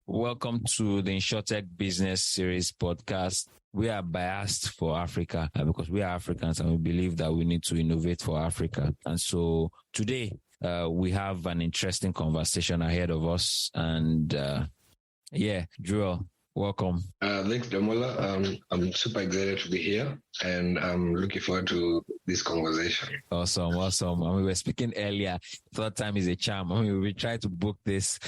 Welcome to the InsurTech Business Series podcast. We are biased for Africa because we are Africans and we believe that we need to innovate for Africa. And so today we have an interesting conversation ahead of us. And Joel, welcome. Thanks, Damola. I'm super excited to be here and I'm looking forward to this conversation. Awesome. I mean, we were speaking earlier. Third time is a charm. I mean, we tried to book this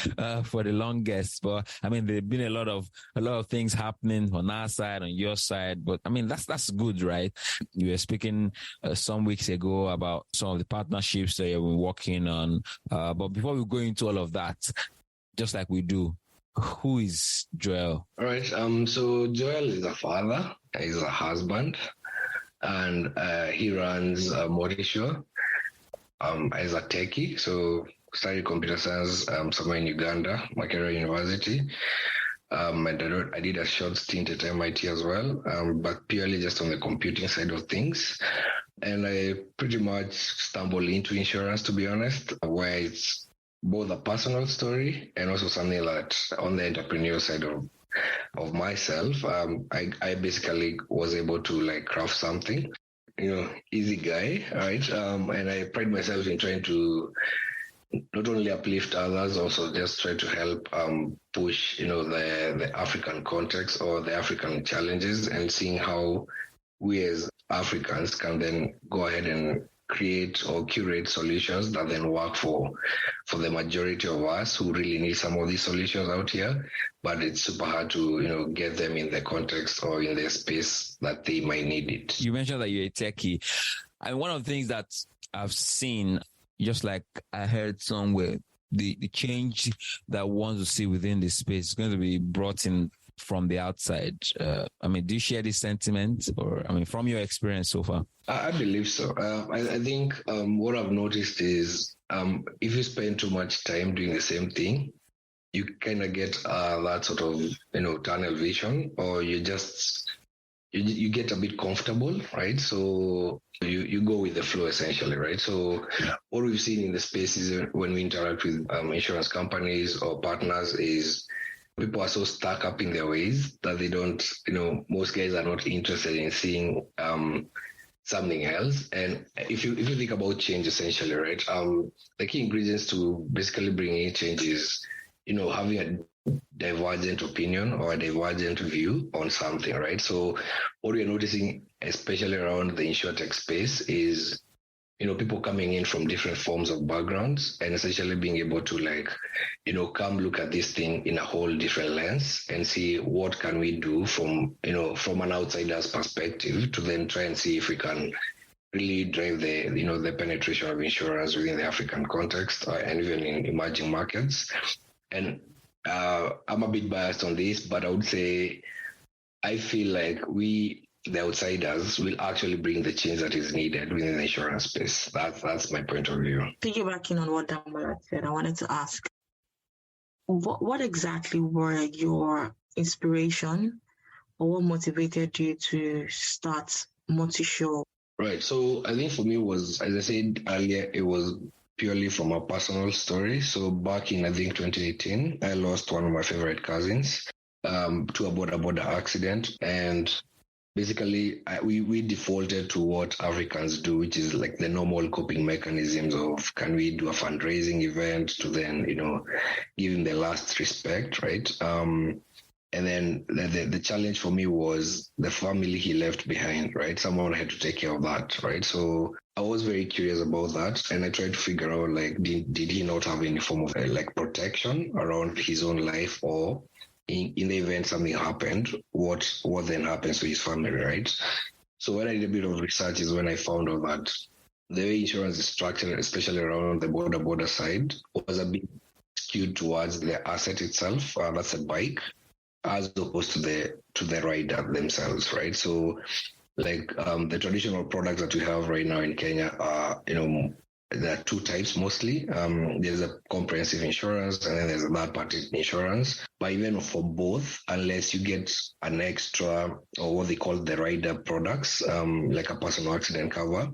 for the longest, but I mean, there've been a lot of things happening on our side, on your side. But I mean, that's good, right? You were speaking some weeks ago about some of the partnerships that you've been working on. But before we go into all of that, just like we do, who is Joel? All right. So Joel is a father. He's a husband, and he runs Morisho as a techie. So studied computer science somewhere in Uganda, Makerere University. And I did a short stint at MIT as well, but purely just on the computing side of things. And I pretty much stumbled into insurance, to be honest, where it's both a personal story and also something that on the entrepreneurial side of myself, I basically was able to craft something, easy guy, right? And I pride myself in trying to not only uplift others, also just try to help push, the African context or the African challenges and seeing how we as Africans can then go ahead and create or curate solutions that then work for the majority of us who really need some of these solutions out here, but it's super hard to, get them in the context or in the space that they might need it. You mentioned that you're a techie. And one of the things that I've seen, just like I heard somewhere, the change that one wants to see within this space is going to be brought in from the outside. Do you share this sentiment or, from your experience so far? I believe so. I think what I've noticed is if you spend too much time doing the same thing, you kind of get that sort of, tunnel vision, or you get a bit comfortable, right? So you go with the flow essentially, right? So what we've seen in the space is when we interact with insurance companies or partners is people are so stuck up in their ways that they don't, most guys are not interested in seeing something else. And if you think about change essentially, right, the key ingredients to basically bringing in change is, having a divergent opinion or a divergent view on something, right? So what we're noticing, especially around the insurtech space, is people coming in from different forms of backgrounds and essentially being able to come look at this thing in a whole different lens and see what can we do from an outsider's perspective to then try and see if we can really drive the penetration of insurance within the African context and even in emerging markets. And I'm a bit biased on this, but I would say I feel like the outsiders will actually bring the change that is needed within the insurance space. That's my point of view. Piggybacking on what Damola said, I wanted to ask, what exactly were your inspiration or what motivated you to start Motishow? Right. So I think for me was, as I said earlier, it was purely from a personal story. So back in, I think, 2018, I lost one of my favorite cousins to a border accident. And basically, we defaulted to what Africans do, which is like the normal coping mechanisms of can we do a fundraising event to then, give him the last respect, right? And then the challenge for me was the family he left behind, right? Someone had to take care of that, right? So I was very curious about that, and I tried to figure out did he not have any form of protection around his own life, or in the event something happened, what then happens to his family, right? So when I did a bit of research is when I found out that the way insurance is structured, especially around the border side, was a bit skewed towards the asset itself, that's a bike, as opposed to the rider themselves, right? So the traditional products that we have right now in Kenya are, there are two types mostly. There's a comprehensive insurance and then there's a third-party insurance. But even for both, unless you get an extra or what they call the rider products, like a personal accident cover,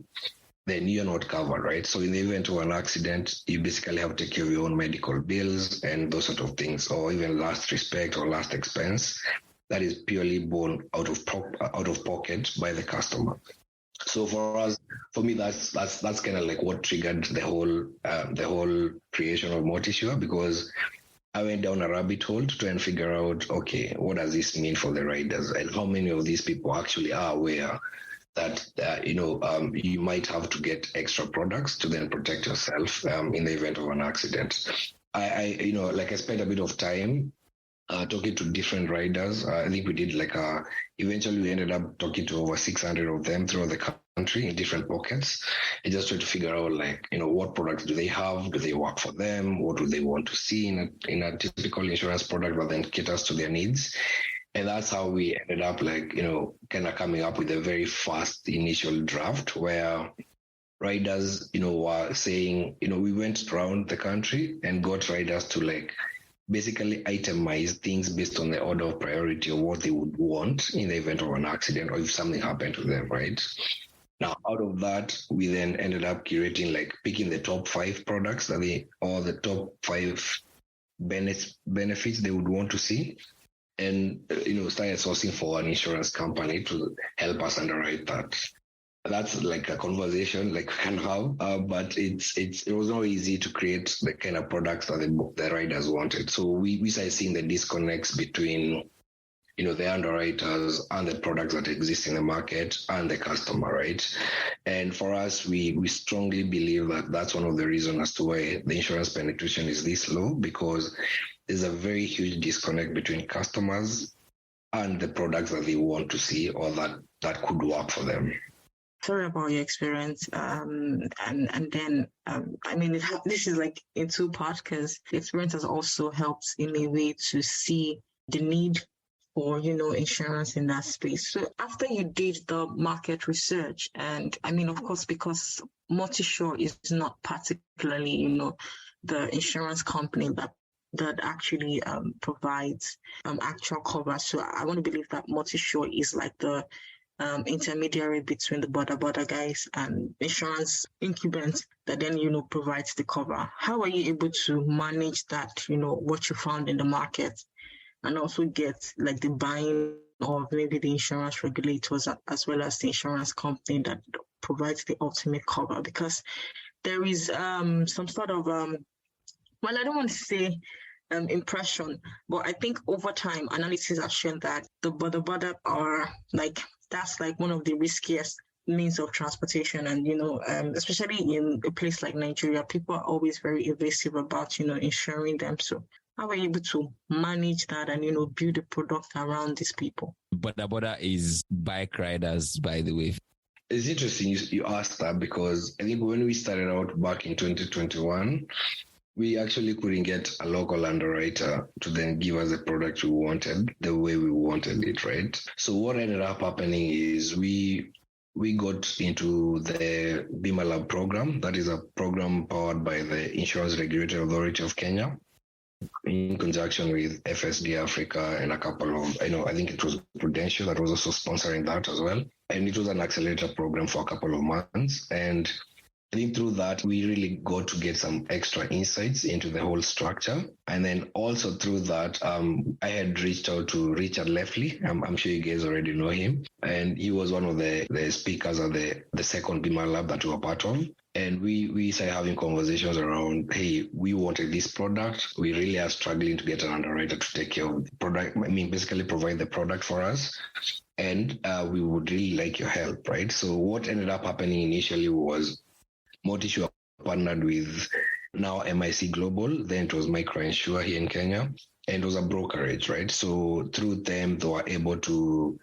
then you're not covered, right? So in the event of an accident, you basically have to take care of your own medical bills and those sort of things, or even last respect or last expense that is purely borne out of pocket by the customer. So for me, that's kind of like what triggered the whole creation of Multisure, because I went down a rabbit hole to try and figure out, okay, what does this mean for the riders, and how many of these people actually are aware that you might have to get extra products to then protect yourself in the event of an accident. I spent a bit of time talking to different riders. I think we did eventually we ended up talking to over 600 of them throughout the country in different pockets, and just try to figure out what products do they have, do they work for them, what do they want to see in a typical insurance product that then caters to their needs. And that's how we ended up kind of coming up with a very fast initial draft where riders, were saying, we went around the country and got riders to basically itemize things based on the order of priority of what they would want in the event of an accident or if something happened to them, right? Now, out of that, we then ended up curating, picking the top 5 products or the top 5 benefits they would want to see, and started sourcing for an insurance company to help us underwrite that. That's like a conversation we can have, but it was not easy to create the kind of products that the riders wanted. So we started seeing the disconnects between the underwriters and the products that exist in the market and the customer, right? And for us, we strongly believe that that's one of the reasons as to why the insurance penetration is this low, because there's a very huge disconnect between customers and the products that they want to see or that could work for them. Sorry about your experience. And then, this is in 2 parts, because the experience has also helped in a way to see the need for, insurance in that space. So after you did the market research, and of course, because Multisure is not particularly, the insurance company that actually provides actual cover. So I want to believe that Multisure is like the intermediary between the border guys and insurance incumbents that then provides the cover. How are you able to manage that, what you found in the market, and also get the buying of maybe the insurance regulators as well as the insurance company that provides the ultimate cover? Because there is some sort of I don't want to say impression, but I think over time analysis have shown that the border are that's one of the riskiest means of transportation, and especially in a place like Nigeria, people are always very evasive about insuring them. So how are you able to manage that and build a product around these people? Border is bike riders, by the way. It's interesting you asked that, because I think when we started out back in 2021, we actually couldn't get a local underwriter to then give us the product we wanted the way we wanted it, right? So what ended up happening is we got into the Bima Lab program. That is a program powered by the Insurance Regulatory Authority of Kenya, in conjunction with FSD Africa and a couple of, I think it was Prudential that was also sponsoring that as well. And it was an accelerator program for a couple of months. And I think through that, we really got to get some extra insights into the whole structure. And then also through that, I had reached out to Richard Lefley. I'm sure you guys already know him. And he was one of the speakers at the second Bima Lab that we were part of. And we started having conversations around, hey, we wanted this product. We really are struggling to get an underwriter to take care of the product. Basically provide the product for us. And we would really like your help, right? So what ended up happening initially was Multisure partnered with now MIC Global, then it was Microinsurance here in Kenya, and it was a brokerage, right? So through them, they were able to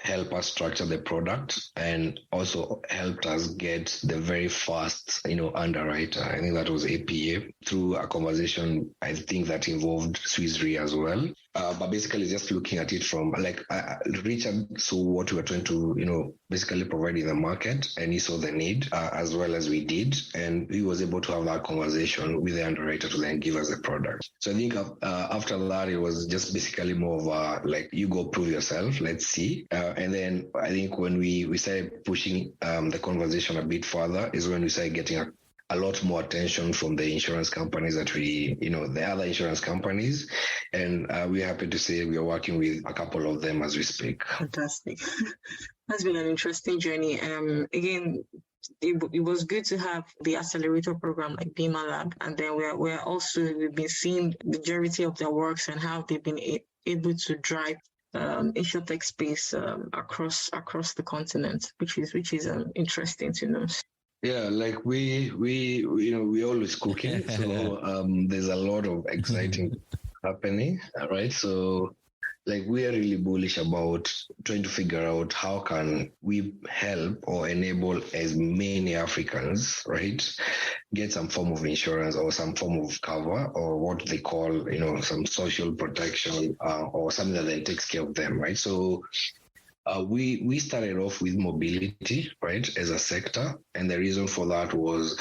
help us structure the product and also helped us get the very first, underwriter. I think that was APA through a conversation, I think that involved Swiss Re as well. But basically just looking at it from like Richard saw what we were trying to, basically provide in the market, and he saw the need as well as we did. And he was able to have that conversation with the underwriter to then give us the product. So I think after that, it was just basically more of like, you go prove yourself, let's see. And then I think when we started pushing the conversation a bit further is when we started getting a lot more attention from the insurance companies the other insurance companies. And we're happy to say we are working with a couple of them as we speak. Fantastic. That's been an interesting journey. Again, it was good to have the accelerator program like Bima Lab. And then we've been seeing the majority of their works and how they've been able to drive insurtech space across the continent, which is interesting to know. Yeah, like we always cooking, so there's a lot of exciting happening, right? So like we are really bullish about trying to figure out how can we help or enable as many Africans, right, get some form of insurance or some form of cover or what they call, some social protection or something that then takes care of them, right? So we started off with mobility, right, as a sector. And the reason for that was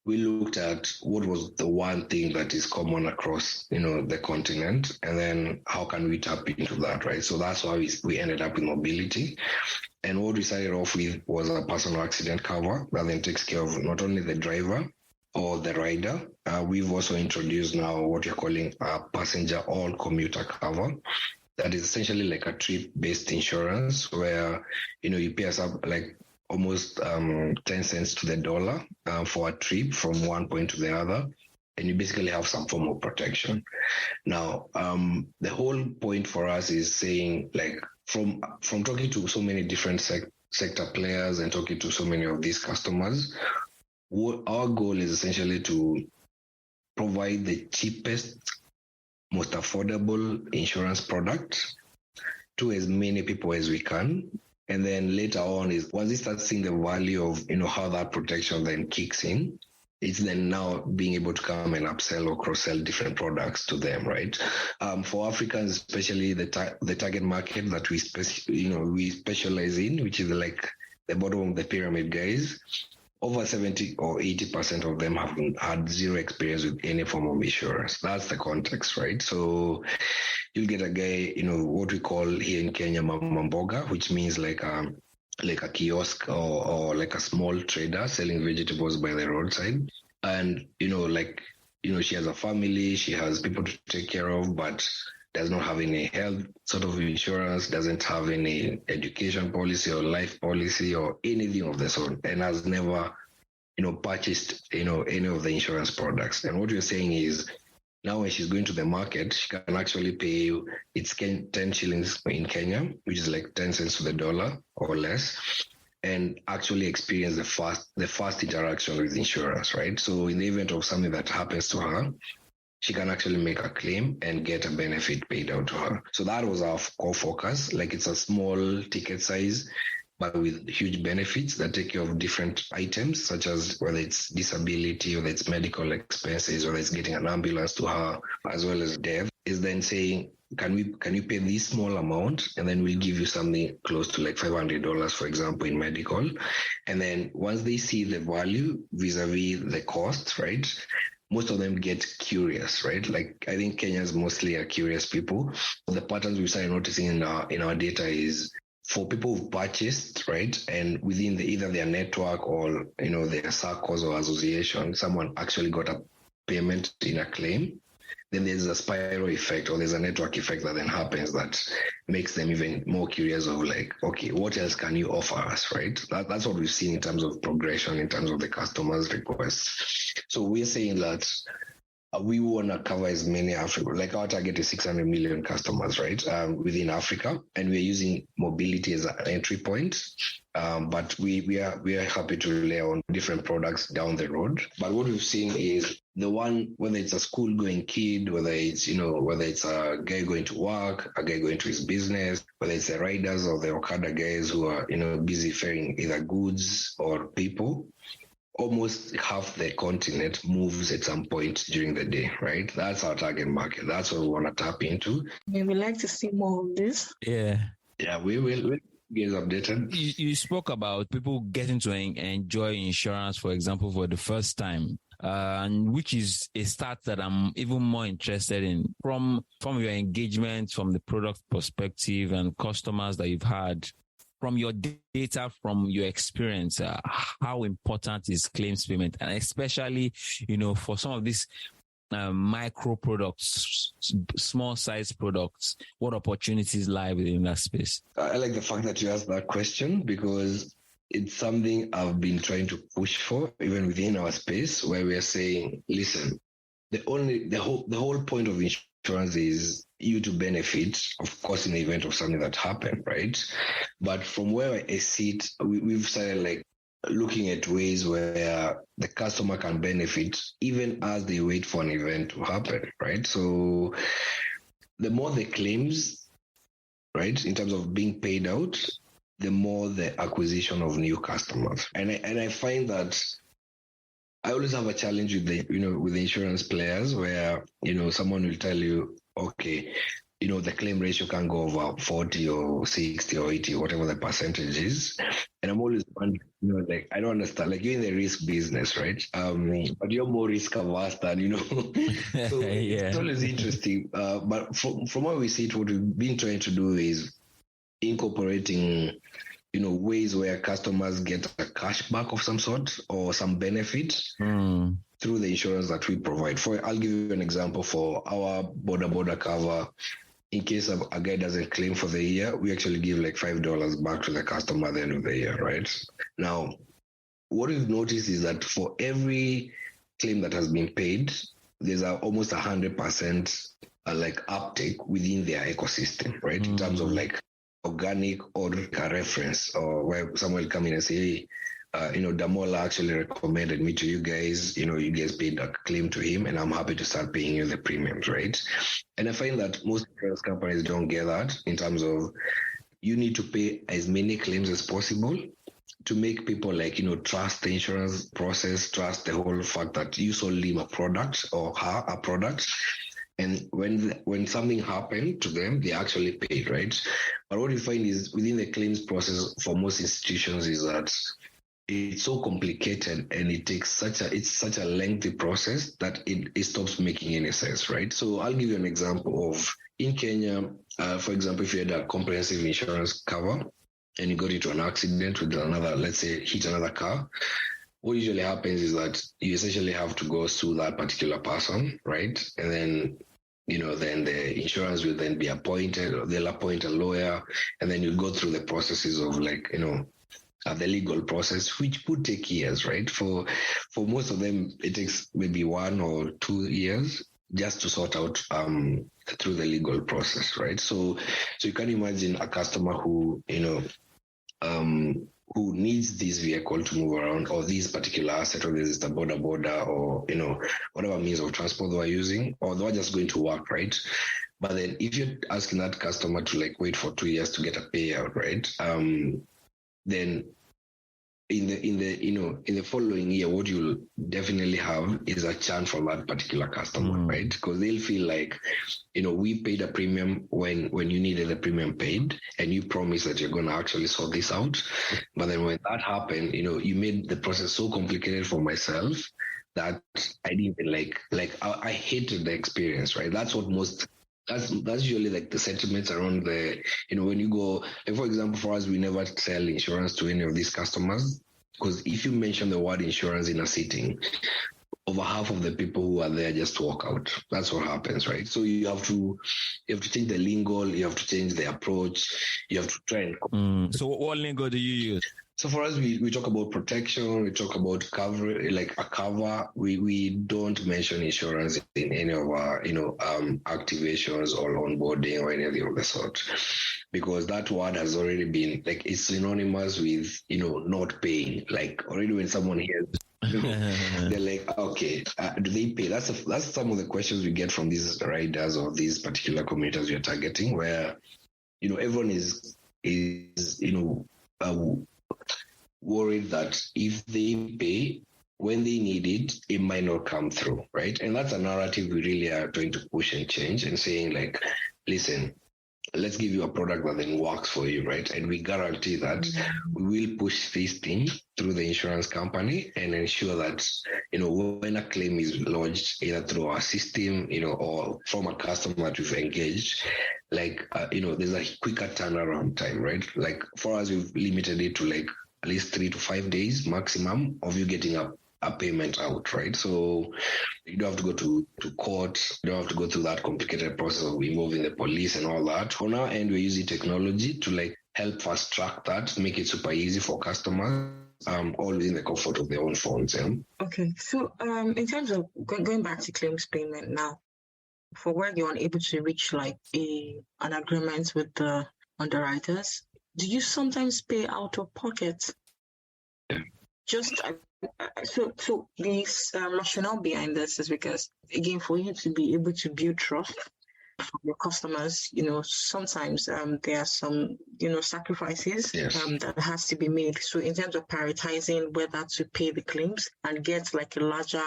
we looked at what was the one thing that is common across, the continent, and then how can we tap into that, right? So that's why we ended up with mobility. And what we started off with was a personal accident cover that then takes care of not only the driver or the rider. We've also introduced now what you're calling a passenger or commuter cover. That is essentially like a trip-based insurance where, you pay us up like almost 10 cents to the dollar for a trip from one point to the other. And you basically have some form of protection. Now, the whole point for us is saying, like, from talking to so many different sector players and talking to so many of these customers, our goal is essentially to provide the cheapest, most affordable insurance product to as many people as we can. And then later on is once they start seeing the value of, how that protection then kicks in, it's then now being able to come and upsell or cross-sell different products to them, right? For Africans, especially the target market that we specialize in, which is like the bottom of the pyramid guys, over 70 or 80% of them have had zero experience with any form of insurance. That's the context, right? So you'll get a guy, what we call here in Kenya, mama mboga, which means like a kiosk or like a small trader selling vegetables by the roadside. And, she has a family, she has people to take care of, but does not have any health sort of insurance, doesn't have any education policy or life policy or anything of the sort, and has never, purchased, any of the insurance products. And what we're saying is now when she's going to the market, she can actually pay it's 10 shillings in Kenya, which is like 10 cents to the dollar or less, and actually experience the first interaction with insurance, right? So in the event of something that happens to her, she can actually make a claim and get a benefit paid out to her. So that was our core focus. Like it's a small ticket size, but with huge benefits that take care of different items, such as whether it's disability, whether it's medical expenses, whether it's getting an ambulance to her, as well as death, is then saying, can you pay this small amount, and then we'll give you something close to like $500, for example, in medical. And then once they see the value vis-a-vis the cost, right, most of them get curious, right? Like I think Kenyans mostly are curious people. The patterns we started noticing in our data is for people who've purchased, right, and within either their network or their circles or association, someone actually got a payment in a claim. Then there's a spiral effect or there's a network effect that then happens that makes them even more curious of like, okay, what else can you offer us, right? That's what we've seen in terms of progression, in terms of the customers' requests. So we're saying that we want to cover as many Africa, like our target is 600 million customers, right, within Africa, and we're using mobility as an entry point. But we are happy to rely on different products down the road. But what we've seen is the one, whether it's a school-going kid, whether it's a guy going to work, a guy going to his business, whether it's the riders or the Okada guys who are busy ferrying either goods or people, almost half the continent moves at some point during the day, right? That's our target market. That's what we want to tap into. We would like to see more of this. Yeah. Yeah, we will get updated. You spoke about people getting to enjoy insurance, for example, for the first time, and which is a start that I'm even more interested in from your engagement, from the product perspective and customers that you've had. From your data, from your experience, how important is claims payment, and especially, for some of these micro products, small size products, what opportunities lie within that space? I like the fact that you asked that question because it's something I've been trying to push for, even within our space, where we are saying, listen, the whole point of insurance is you to benefit, of course, in the event of something that happened, right? But from where I sit, we've started looking at ways where the customer can benefit even as they wait for an event to happen, right? So the more the claims, right, in terms of being paid out, the more the acquisition of new customers. And I find that I always have a challenge with the insurance players where, someone will tell you, okay, the claim ratio can go over 40 or 60 or 80, whatever the percentage is. And I'm always wondering, I don't understand, you're in the risk business, right? But you're more risk averse than, so Yeah. It's always interesting. But from what we see, what we've been trying to do is incorporating ways where customers get a cashback of some sort or some benefit through the insurance that we provide. I'll give you an example for our border cover. In case a guy doesn't claim for the year, we actually give $5 back to the customer at the end of the year, right? Now, what we've noticed is that for every claim that has been paid, there's almost 100% uptake within their ecosystem, right? In terms of organic or a reference, or where someone will come in and say, hey, Damola actually recommended me to you guys. You guys paid a claim to him, and I'm happy to start paying you the premiums, right? And I find that most insurance companies don't get that in terms of you need to pay as many claims as possible to make people trust the insurance process, trust the whole fact that you sold him a product or her a product. And when something happened to them, they actually paid, right? But what you find is within the claims process for most institutions is that it's so complicated and it's such a lengthy process that it stops making any sense, right? So I'll give you an example of in Kenya, for example, if you had a comprehensive insurance cover and you got into an accident with another, let's say, hit another car, what usually happens is that you essentially have to go sue that particular person, right? And then, then the insurance will then be appointed, or they'll appoint a lawyer, and then you go through the processes of the legal process, which could take years, right? For most of them, it takes maybe 1 or 2 years just to sort out through the legal process, right? So you can imagine a customer who needs this vehicle to move around, or this particular asset, or this is the border, or whatever means of transport they are using, or they are just going to work, right? But then if you're asking that customer to wait for 2 years to get a payout, right? Then in the following year, what you'll definitely have is a churn from that particular customer, right? Because they'll feel we paid a premium when you needed the premium paid, and you promised that you're going to actually sort this out. But then when that happened, you made the process so complicated for myself that I didn't even I hated the experience, right? That's what that's usually the sentiments around when you go, for example, for us, we never sell insurance to any of these customers, because if you mention the word insurance in a sitting, over half of the people who are there just walk out. That's what happens, right? So you have to change the lingo, you have to change the approach, you have to try and... So what lingo do you use? So for us, we talk about protection, we talk about cover, a cover. We don't mention insurance in any of our, activations or onboarding or anything of the sort, because that word has already been, it's synonymous with, not paying. Already when someone hears, they're like, okay, do they pay? That's some of the questions we get from these riders or these particular commuters we are targeting, where, everyone is worried that if they pay, when they need it, it might not come through, right? And that's a narrative we really are trying to push and change and saying like, listen, let's give you a product that then works for you, right? And we guarantee that we will push this thing through the insurance company and ensure that, when a claim is lodged either through our system, or from a customer that we've engaged, like, there's a quicker turnaround time, right? Like for us, we've limited it to like at least 3 to 5 days maximum of you getting a payment out, right? So you don't have to go to court. You don't have to go through that complicated process of involving the police and all that. On our end, we're using technology to like help fast track that, make it super easy for customers, all within the comfort of their own phones. Yeah? Okay, so in terms of going back to claims payment now, for where you're unable to reach like an agreement with the underwriters, do you sometimes pay out of pocket? Yeah. Just so this rationale behind this is because, again, for you to be able to build trust from your customers, sometimes there are some sacrifices that has to be made. So in terms of prioritizing whether to pay the claims and get like a larger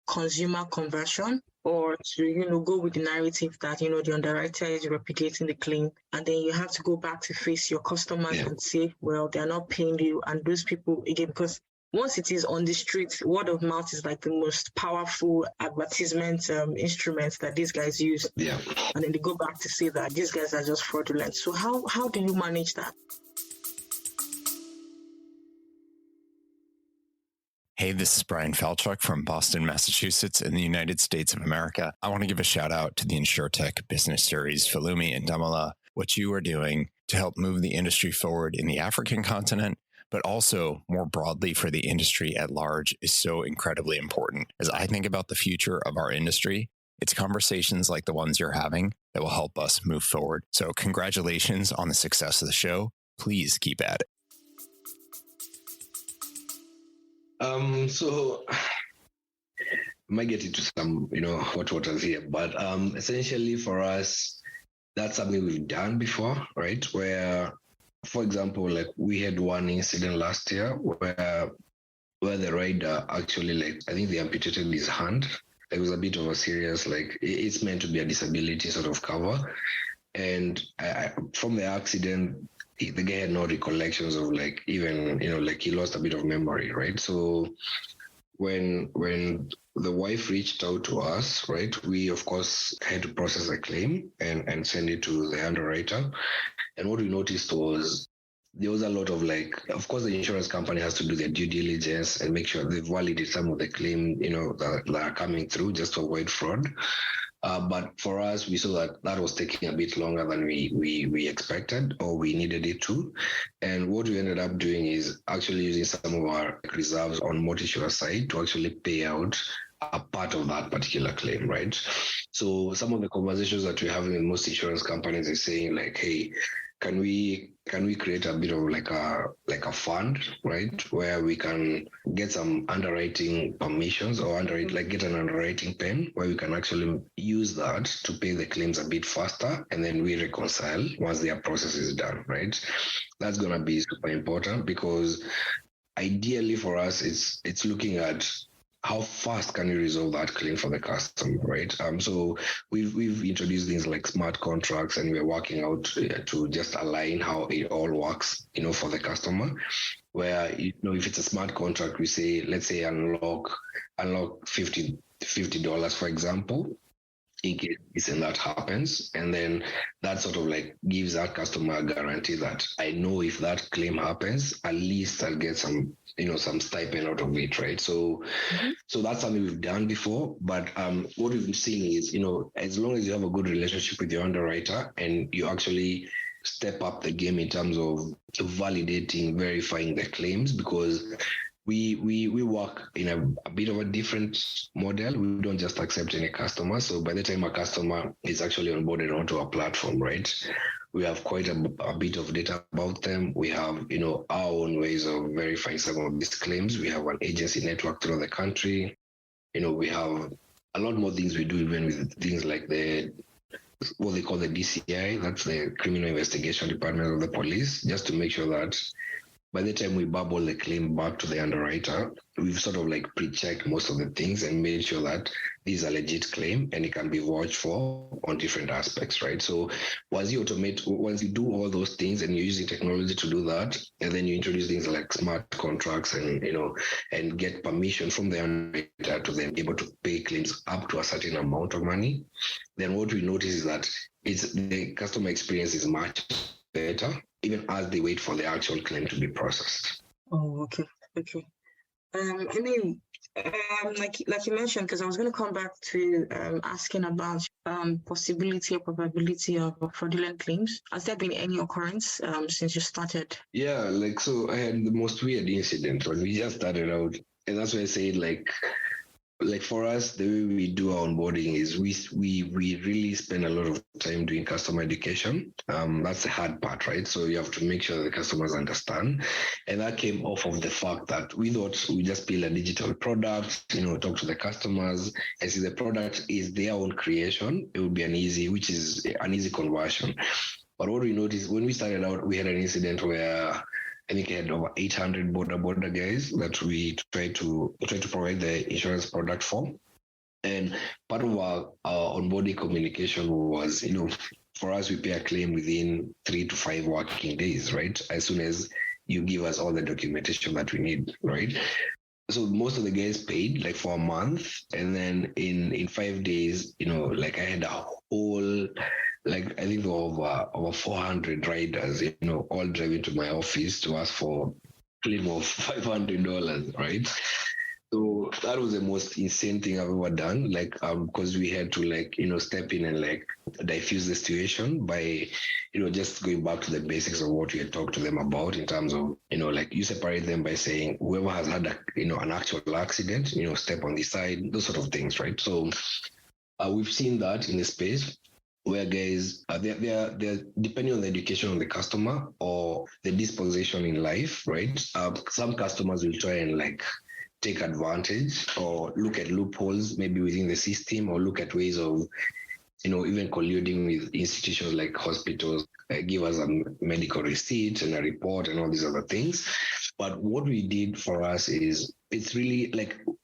consumer conversion, or to go with the narrative that the underwriter is replicating the claim, and then you have to go back to face your customers and say, well, they're not paying you, and those people, again, because once it is on the street, word of mouth is like the most powerful advertisement instrument that these guys use. Yeah. And then they go back to say that these guys are just fraudulent. So how do you manage that? Hey, this is Brian Falchuk from Boston, Massachusetts in the United States of America. I want to give a shout out to the InsurTech Business Series, Falumi and Damala. What you are doing to help move the industry forward in the African continent, but also more broadly for the industry at large, is so incredibly important. As I think about the future of our industry, it's conversations like the ones you're having that will help us move forward. So congratulations on the success of the show. Please keep at it. So I might get into some, hot waters here, but essentially for us, that's something we've done before, right? Where, for example, like we had one incident last year where the rider actually, like, I think they amputated his hand. It was a bit of a serious, like, it's meant to be a disability sort of cover. And from the accident, the guy had no recollections of like even, like he lost a bit of memory, right? So when the wife reached out to us, right, we of course had to process a claim and send it to the underwriter. And what we noticed was there was a lot of like, of course, the insurance company has to do their due diligence and make sure they validate some of the claim, that are coming through just to avoid fraud. But for us, we saw that was taking a bit longer than we expected or we needed it to. And what we ended up doing is actually using some of our reserves on MultiSure side to actually pay out a part of that particular claim, right? So some of the conversations that we're having with most insurance companies is saying like, hey, can we create a bit of like a fund, right, where we can get some underwriting permissions or get an underwriting pen where we can actually use that to pay the claims a bit faster, and then we reconcile once their process is done, right? That's gonna be super important because ideally for us, it's looking at how fast can you resolve that claim for the customer, right? So we've introduced things like smart contracts, and we're working out to just align how it all works, for the customer. Where if it's a smart contract, we say, let's say unlock $50 for example, in case this and that happens, and then that sort of like gives that customer a guarantee that I know if that claim happens, at least I'll get some stipend out of it, right? So so that's something we've done before, but what we've been seeing is, as long as you have a good relationship with your underwriter and you actually step up the game in terms of validating, verifying the claims, because we work in a bit of a different model. We don't just accept any customer. So by the time a customer is actually onboarded onto our platform, right, we have quite a bit of data about them. We have, our own ways of verifying some of these claims. We have an agency network throughout the country. We have a lot more things we do, even with things like what they call the DCI, that's the Criminal Investigation Department of the Police, just to make sure that by the time we bubble the claim back to the underwriter, we've sort of like pre-checked most of the things and made sure that this is a legit claim and it can be vouched for on different aspects, right? So once you do all those things and you're using technology to do that, and then you introduce things like smart contracts and get permission from the underwriter to then be able to pay claims up to a certain amount of money, then what we notice is that the customer experience is much better, even as they wait for the actual claim to be processed. Oh, okay. Like you mentioned, because I was going to come back to asking about possibility or probability of fraudulent claims. Has there been any occurrence since you started? Yeah, so I had the most weird incident when we just started out, and that's why I say like for us, the way we do our onboarding is we really spend a lot of time doing customer education. That's the hard part, right? So you have to make sure the customers understand. And that came off of the fact that we thought we just build a digital product, talk to the customers. And since the product is their own creation, it would be an easy conversion. But what we noticed when we started out, we had an incident where I think I had over 800 border guys that we try to provide the insurance product for. And part of our onboarding communication was, for us, we pay a claim within 3 to 5 working days, right? As soon as you give us all the documentation that we need, right? So most of the guys paid for a month. And then in 5 days, I had a whole, I think over 400 riders, all driving to my office to ask for a claim of $500, right? So that was the most insane thing I've ever done, because we had to step in and diffuse the situation by, just going back to the basics of what we had talked to them about in terms of, you separate them by saying whoever has had an actual accident, step on the side, those sort of things, right? So we've seen that in the space, where guys, they're depending on the education of the customer or the disposition in life, right? Some customers will try and take advantage or look at loopholes maybe within the system, or look at ways of, even colluding with institutions like hospitals, give us a medical receipt and a report and all these other things. But what we did for us is, it's really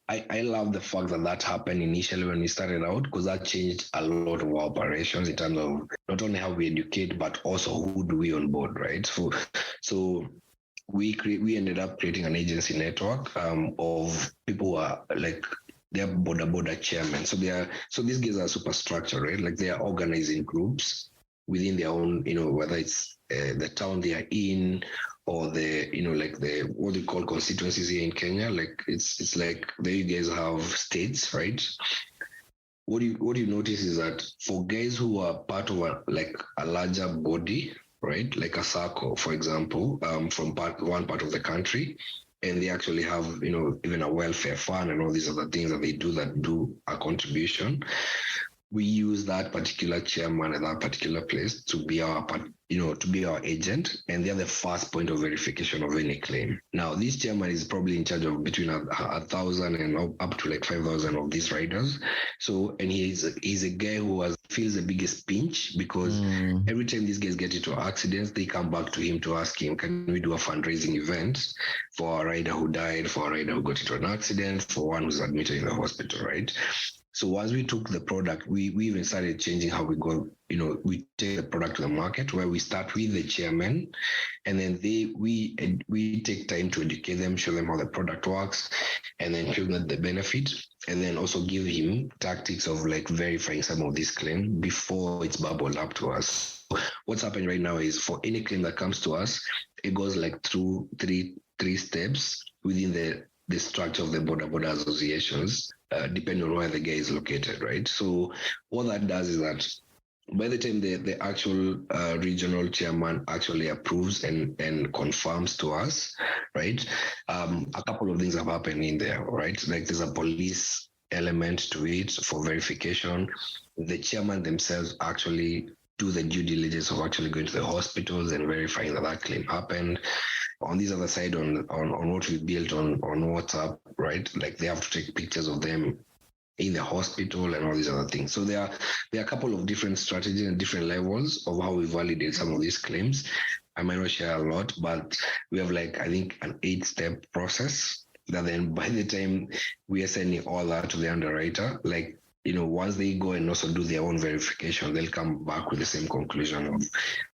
I love the fact that happened initially when we started out, because that changed a lot of our operations in terms of not only how we educate, but also who do we onboard, right? So we ended up creating an agency network of people who are they're border chairmen. So these guys are super structured, right? They are organizing groups within their own, whether it's the town they are in, or the what we call constituencies here in Kenya. It's like there you guys have states, right? What you notice is that for guys who are part of a larger body, right, like a circle, for example, from one part of the country, and they actually have even a welfare fund and all these other things that they do a contribution, we use that particular chairman at that particular place to be our agent, and they're the first point of verification of any claim. Now, this chairman is probably in charge of between 1,000 and up to 5,000 of these riders. So, and he's a guy who feels the biggest pinch, because every time these guys get into accidents, they come back to him to ask him, can we do a fundraising event for a rider who died, for a rider who got into an accident, for one who's admitted in the hospital, right? So once we took the product, we even started changing how we go. We take the product to the market, where we start with the chairman, and then we take time to educate them, show them how the product works, and then show them the benefit, and then also give him tactics of verifying some of these claims before it's bubbled up to us. What's happening right now is, for any claim that comes to us, it goes through three steps within the structure of the border associations, depending on where the guy is located, right? So what that does is that by the time the actual regional chairman actually approves and confirms to us, right, a couple of things have happened in there, right? There's a police element to it for verification. The chairman themselves actually do the due diligence of actually going to the hospitals and verifying that claim happened. On this other side, on what we built on WhatsApp, right? They have to take pictures of them in the hospital and all these other things. So there are a couple of different strategies and different levels of how we validate some of these claims. I might not share a lot, but we have I think an 8-step process that then by the time we are sending all that to the underwriter, once they go and also do their own verification, they'll come back with the same conclusion of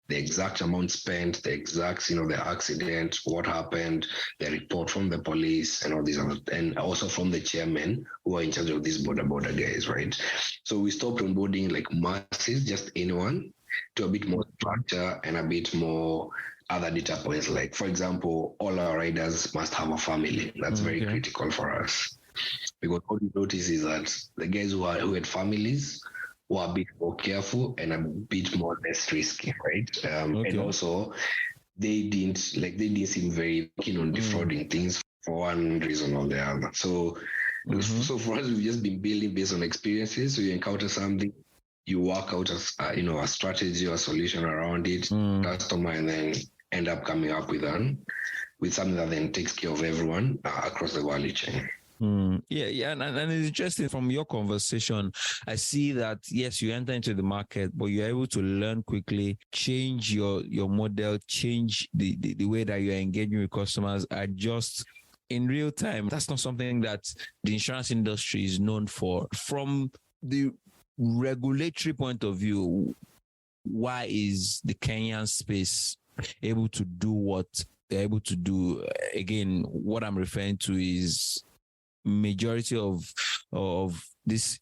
the exact amount spent, the exact, the accident, what happened, the report from the police, and all these other, and also from the chairman who are in charge of these border guys, right? So we stopped onboarding masses, just anyone, to a bit more structure and a bit more other data points. Like, for example, all our riders must have a family. That's very critical for us. Because what we notice is that the guys who had families were a bit more careful and a bit more less risky, right? And also, they didn't seem very keen on defrauding things for one reason or the other. So for us, we've just been building based on experiences. So you encounter something, you work out a strategy or a solution around it, customer, and then end up coming up with something that then takes care of everyone across the value chain. And it's interesting from your conversation. I see that yes, you enter into the market, but you're able to learn quickly, change your model, change the way that you're engaging with customers, adjust in real time. That's not something that the insurance industry is known for. From the regulatory point of view, why is the Kenyan space able to do what they're able to do? Again, what I'm referring to is majority of this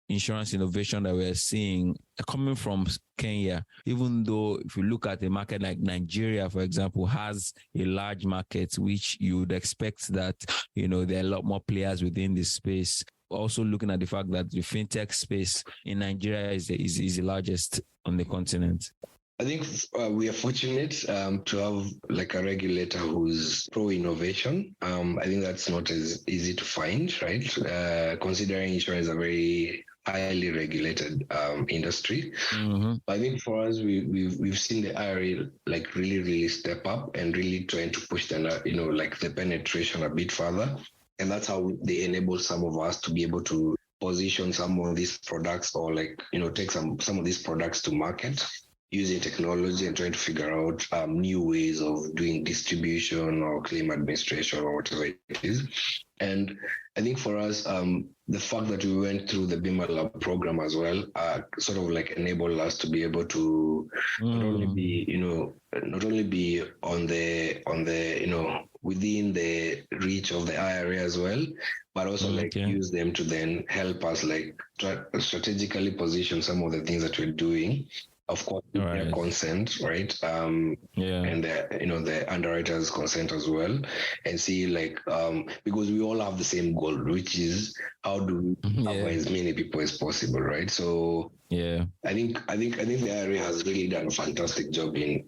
insurance innovation that we're seeing coming from Kenya, even though if you look at a market like Nigeria, for example, has a large market, which you would expect that, there are a lot more players within this space. Also looking at the fact that the fintech space in Nigeria is the largest on the continent. I think we are fortunate to have a regulator who's pro-innovation. I think that's not as easy to find, right? Considering insurance is a very highly regulated industry. I think for us, we've seen the IRA really, really step up and really trying to push the penetration a bit further. And that's how they enable some of us to be able to position some of these products or take some of these products to market, using technology and trying to figure out new ways of doing distribution or claim administration or whatever it is. And I think for us, the fact that we went through the Bima Lab program as well, sort of enabled us to be able to not only be on the within the reach of the IRA as well, but also use them to then help us strategically position some of the things that we're doing. Of course, their consent, right? And the underwriter's consent as well, and see because we all have the same goal, which is how do we cover as many people as possible, right? So I think the IRA has really done a fantastic job in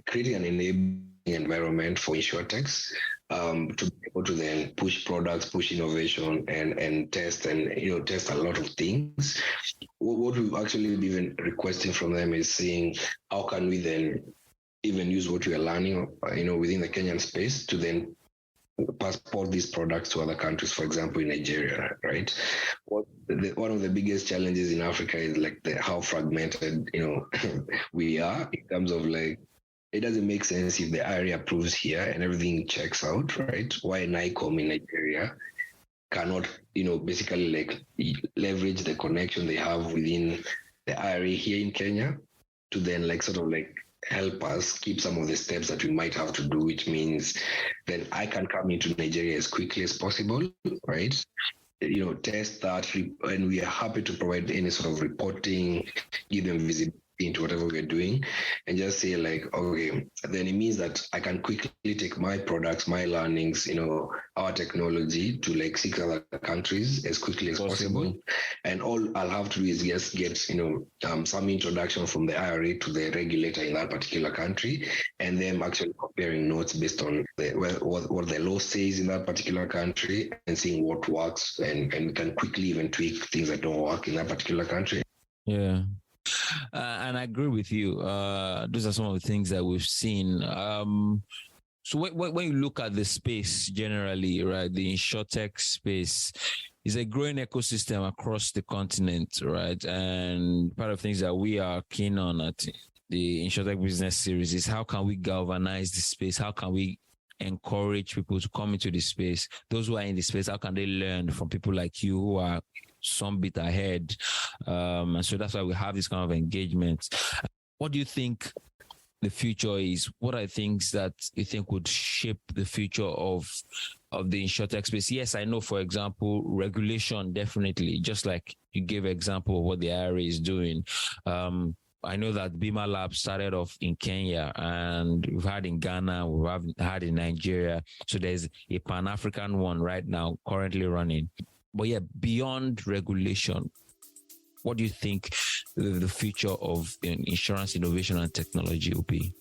creating an enabling environment for insurtechs to be able to then push products, push innovation, and test a lot of things. What we've actually been requesting from them is saying, how can we then even use what we are learning, within the Kenyan space to then passport these products to other countries, for example, in Nigeria, right? One of the biggest challenges in Africa is how fragmented, we are in terms of it doesn't make sense if the IRA approves here and everything checks out, right? Why NICOM in Nigeria cannot, basically leverage the connection they have within the IRA here in Kenya to then help us keep some of the steps that we might have to do, which means then I can come into Nigeria as quickly as possible, right? Test that, and we are happy to provide any sort of reporting, give them visibility into whatever we're doing, and just say okay, then it means that I can quickly take my products, my learnings, our technology to 6 other countries as quickly as possible. And all I'll have to do is just get some introduction from the IRA to the regulator in that particular country, and them actually comparing notes based on what the law says in that particular country and seeing what works, and we can quickly even tweak things that don't work in that particular country. And I agree with you. Those are some of the things that we've seen. So when you look at the space generally, right, the insurtech space is a growing ecosystem across the continent, right? And part of things that we are keen on at the insurtech business series is how can we galvanize the space? How can we encourage people to come into the space? Those who are in the space, how can they learn from people like you who are some bit ahead? And so that's why we have this kind of engagement. What do you think the future is? What are things that you think would shape the future of the insurtech space? Yes, I know, for example, regulation, definitely, just like you gave example of what the IRA is doing. I know that Bima Lab started off in Kenya, and we've had in Ghana, we've had in Nigeria. So there's a Pan-African one right now currently running. But yeah, beyond regulation, what do you think the future of insurance innovation and technology will be?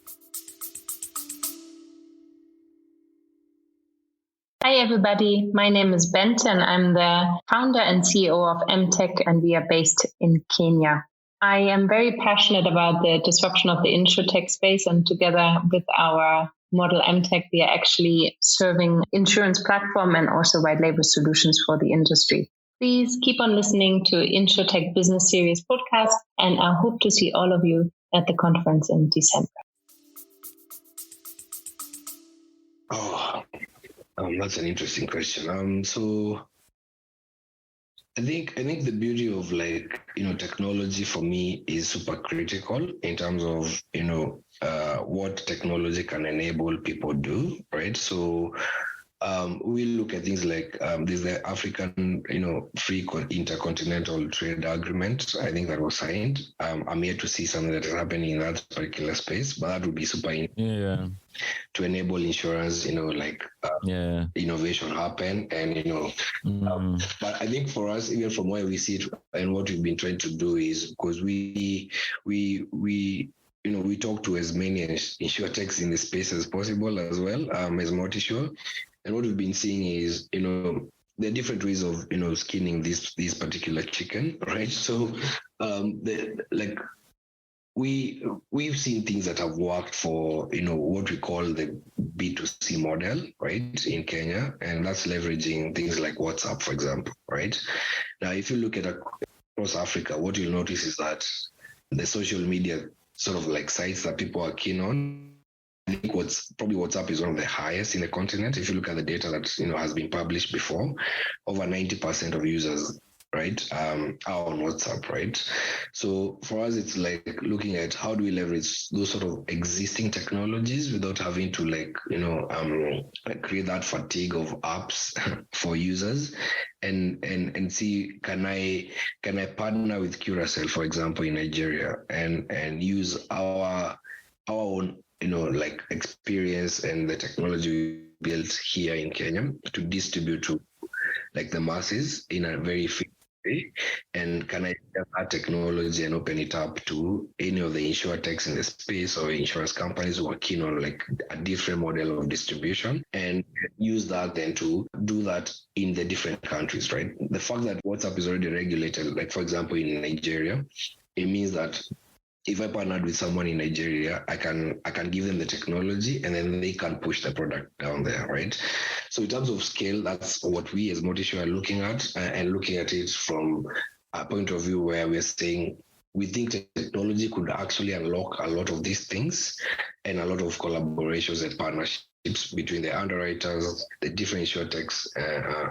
Hi, everybody. My name is Bente, and I'm the founder and CEO of MTech, and we are based in Kenya. I am very passionate about the disruption of the insurtech space, and together with our model MTech, we are actually serving insurance platform and also white label solutions for the industry. Please keep on listening to InsurTech Business Series podcast, and I hope to see all of you at the conference in December. That's an interesting question. So I think the beauty of technology for me is super critical in terms of what technology can enable people do, right? So we look at things like there's the African, free intercontinental trade agreement. I think that was signed. I'm yet to see something that is happening in that particular space, but that would be super to enable insurance, innovation happen, and but I think for us, even from where we sit and what we've been trying to do is because we talk to as many insurtechs in the space as possible as well, as multi-sure. And what we've been seeing is, there are different ways of, skinning this particular chicken, right? So, we've seen things that have worked for, what we call the B2C model, right, in Kenya, and that's leveraging things like WhatsApp, for example, right? Now, if you look at across Africa, what you'll notice is that the social media sort of like sites that people are keen on, I think WhatsApp is one of the highest in the continent. If you look at the data that has been published before, over 90% of users, right, are on WhatsApp, right? So for us, it's like looking at how do we leverage those sort of existing technologies without having to create that fatigue of apps for users, and see can I partner with Curacell, for example, in Nigeria, and use our own experience and the technology we built here in Kenya to distribute to the masses in a very efficient way. And can I take that technology and open it up to any of the insurtechs in the space or insurance companies who are keen on a different model of distribution, and use that then to do that in the different countries, right? The fact that WhatsApp is already regulated, for example, in Nigeria, it means that if I partnered with someone in Nigeria, I can give them the technology, and then they can push the product down there, right? So in terms of scale, that's what we as Motisho are looking at, and looking at it from a point of view where we're saying we think technology could actually unlock a lot of these things, and a lot of collaborations and partnerships between the underwriters, the different insurtechs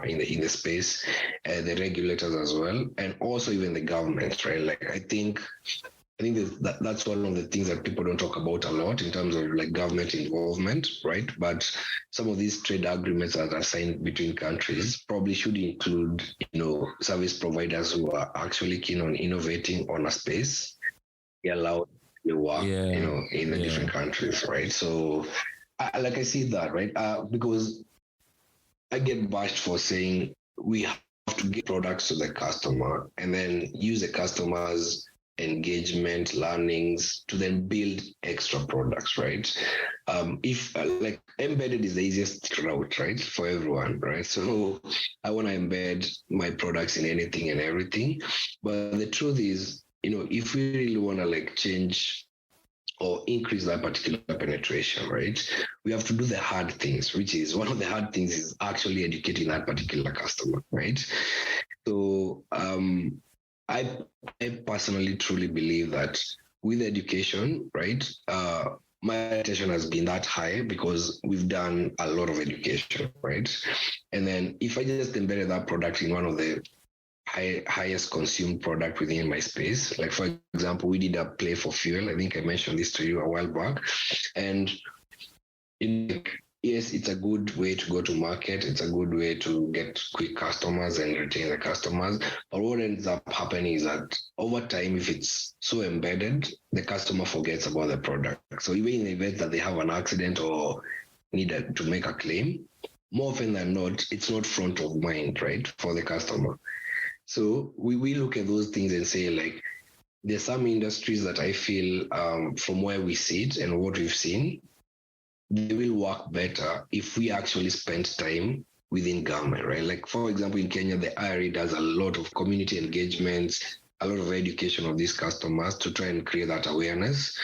in the space, the regulators as well, and also even the government, right? I think that's one of the things that people don't talk about a lot in terms of government involvement, right? But some of these trade agreements that are signed between countries probably should include, service providers who are actually keen on innovating on a space, be allowed to work, in the different countries, right? So, I see that, right? Because I get bashed for saying we have to get products to the customer and then use the customer's engagement, learnings to then build extra products, right? If embedded is the easiest route, right, for everyone, right? So I want to embed my products in anything and everything. But the truth is, if we really want to change or increase that particular penetration, right? We have to do the hard things, which is one of the hard things is actually educating that particular customer, right? So I personally truly believe that with education, right, my attention has been that high because we've done a lot of education, right? And then if I just embedded that product in one of the highest consumed product within my space, like for example, we did a play for fuel. I think I mentioned this to you a while back, and yes, it's a good way to go to market. It's a good way to get quick customers and retain the customers. But what ends up happening is that over time, if it's so embedded, the customer forgets about the product. So even in the event that they have an accident or need to make a claim, more often than not, it's not front of mind, right, for the customer. So we look at those things and say, like, there's some industries that I feel from where we sit and what we've seen, they will work better if we actually spend time within government, right? Like, for example, in Kenya, the IRA does a lot of community engagements, a lot of education of these customers to try and create that awareness.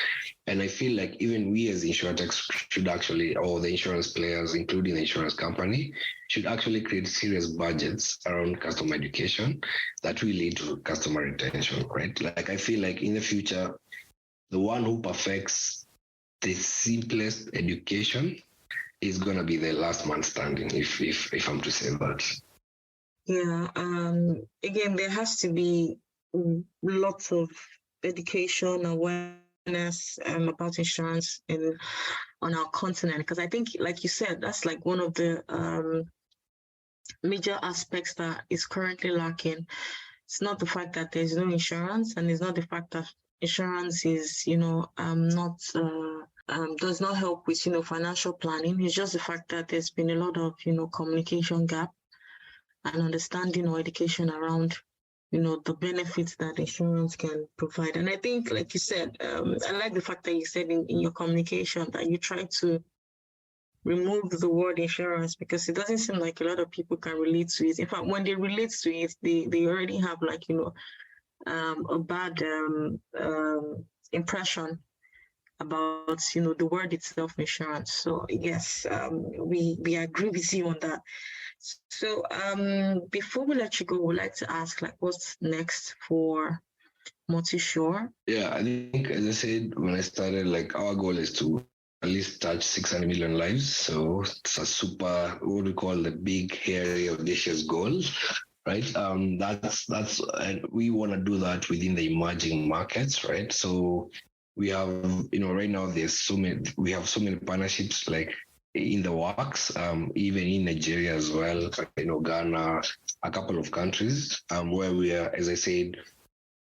And I feel like even we as insurtechs should actually, or the insurance players, including the insurance company, should actually create serious budgets around customer education that will lead to customer retention, right? Like, I feel like in the future, the one who perfects the simplest education is going to be the last man standing, if I'm to say that. Yeah. Again, there has to be lots of education, awareness about insurance on our continent, because I think, like you said, that's like one of the major aspects that is currently lacking. It's not the fact that there's no insurance, and it's not the fact that insurance is, not does not help with, financial planning. It's just the fact that there's been a lot of, communication gap and understanding or education around, the benefits that insurance can provide. And I think, like you said, I like the fact that you said in your communication that you try to remove the word insurance, because it doesn't seem like a lot of people can relate to it. In fact, when they relate to it, they already have, like, a bad impression about, the word itself, insurance. So yes, we agree with you on that. So before we let you go, we'd like to ask, like, what's next for MultiSure? Yeah, I think, as I said, when I started, like, our goal is to at least touch 600 million lives. So it's a super, what we call the big, hairy, audacious goal, right? That's and we want to do that within the emerging markets, right? So we have, right now we have so many partnerships, like, in the works, even in Nigeria as well, Ghana, a couple of countries, where we are, as I said,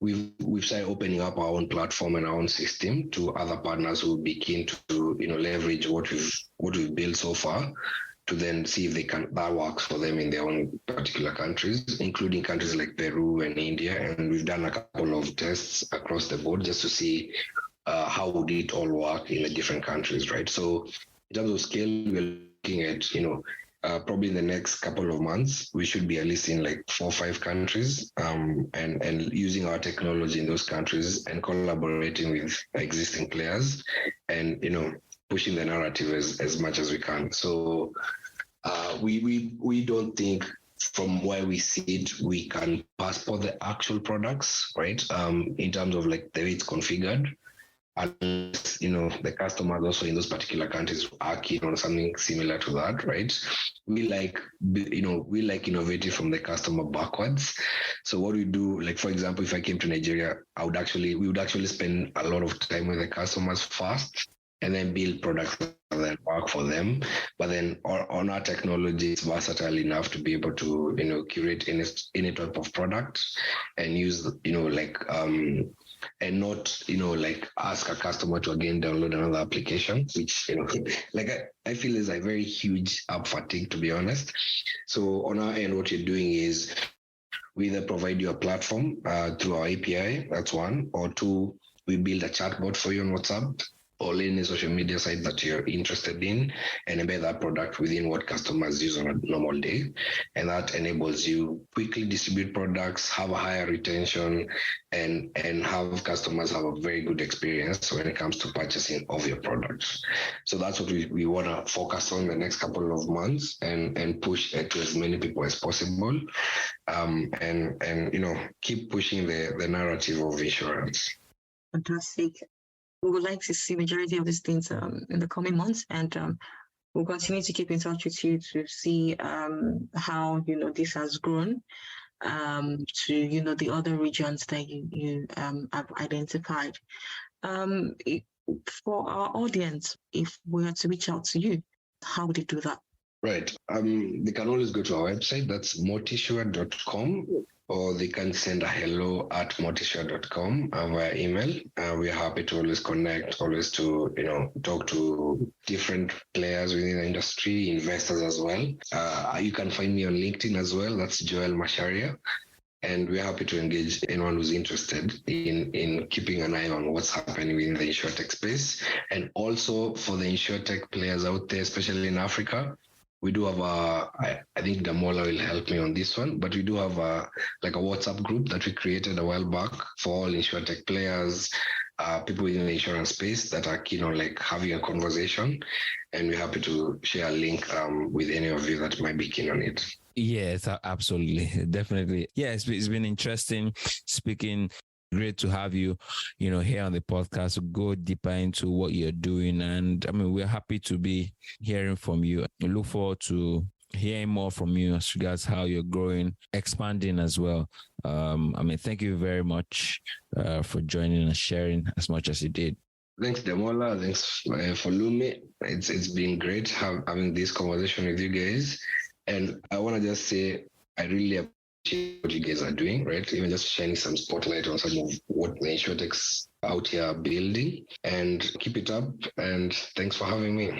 we've started opening up our own platform and our own system to other partners who will be keen to, leverage what we've built so far, to then see if that works for them in their own particular countries, including countries like Peru and India. And we've done a couple of tests across the board just to see how would it all work in the different countries, right? So in terms of scale, we're looking at, probably in the next couple of months, we should be at least in like 4 or 5 countries, and using our technology in those countries and collaborating with existing players and, pushing the narrative as much as we can. So we don't think from where we sit, we can passport the actual products, right? In terms of like the way it's configured. Unless, the customers also in those particular countries are keen on something similar to that, right? We like innovating from the customer backwards. So what we do, like, for example, if I came to Nigeria, we would actually spend a lot of time with the customers first, and then build products that work for them. But then on our technology, it's versatile enough to be able to, curate any type of product and use, and not, like, ask a customer to again download another application, which, like, I feel is a very huge app fatigue, to be honest. So on our end, what you're doing is we either provide you a platform through our API, that's one, or two, we build a chatbot for you on WhatsApp, or any social media site that you're interested in and embed that product within what customers use on a normal day. And that enables you quickly distribute products, have a higher retention, and have customers have a very good experience when it comes to purchasing of your products. So that's what we want to focus on the next couple of months and push it to as many people as possible. And keep pushing the narrative of insurance. Fantastic. We would like to see majority of these things in the coming months, and we'll continue to keep in touch with you to see how this has grown to the other regions that you have identified. For our audience, if we had to reach out to you, how would they do that? Right. They can always go to our website. That's mortisure.com, or they can send a hello@mortisure.com via email. We are happy to always connect, always to talk to different players within the industry, investors as well. You can find me on LinkedIn as well. That's Joel Masharia. And we're happy to engage anyone who's interested in keeping an eye on what's happening within the insurtech space. And also for the insurtech players out there, especially in Africa, we do have I think Damola will help me on this one, but we do have a WhatsApp group that we created a while back for all insurtech players, people in the insurance space that are keen on having a conversation. And we're happy to share a link with any of you that might be keen on it. Yes, absolutely. Definitely. Yeah, it's been interesting speaking. Great to have you, here on the podcast to go deeper into what you're doing. And we're happy to be hearing from you. We look forward to hearing more from you as regards how you're growing, expanding as well. Thank you very much for joining and sharing as much as you did. Thanks, Damola. Thanks for Lumi. It's been great having this conversation with you guys. And I want to just say, I really appreciate what you guys are doing, right? Even just shining some spotlight on some of what the insurtechs out here are building. And keep it up. And thanks for having me.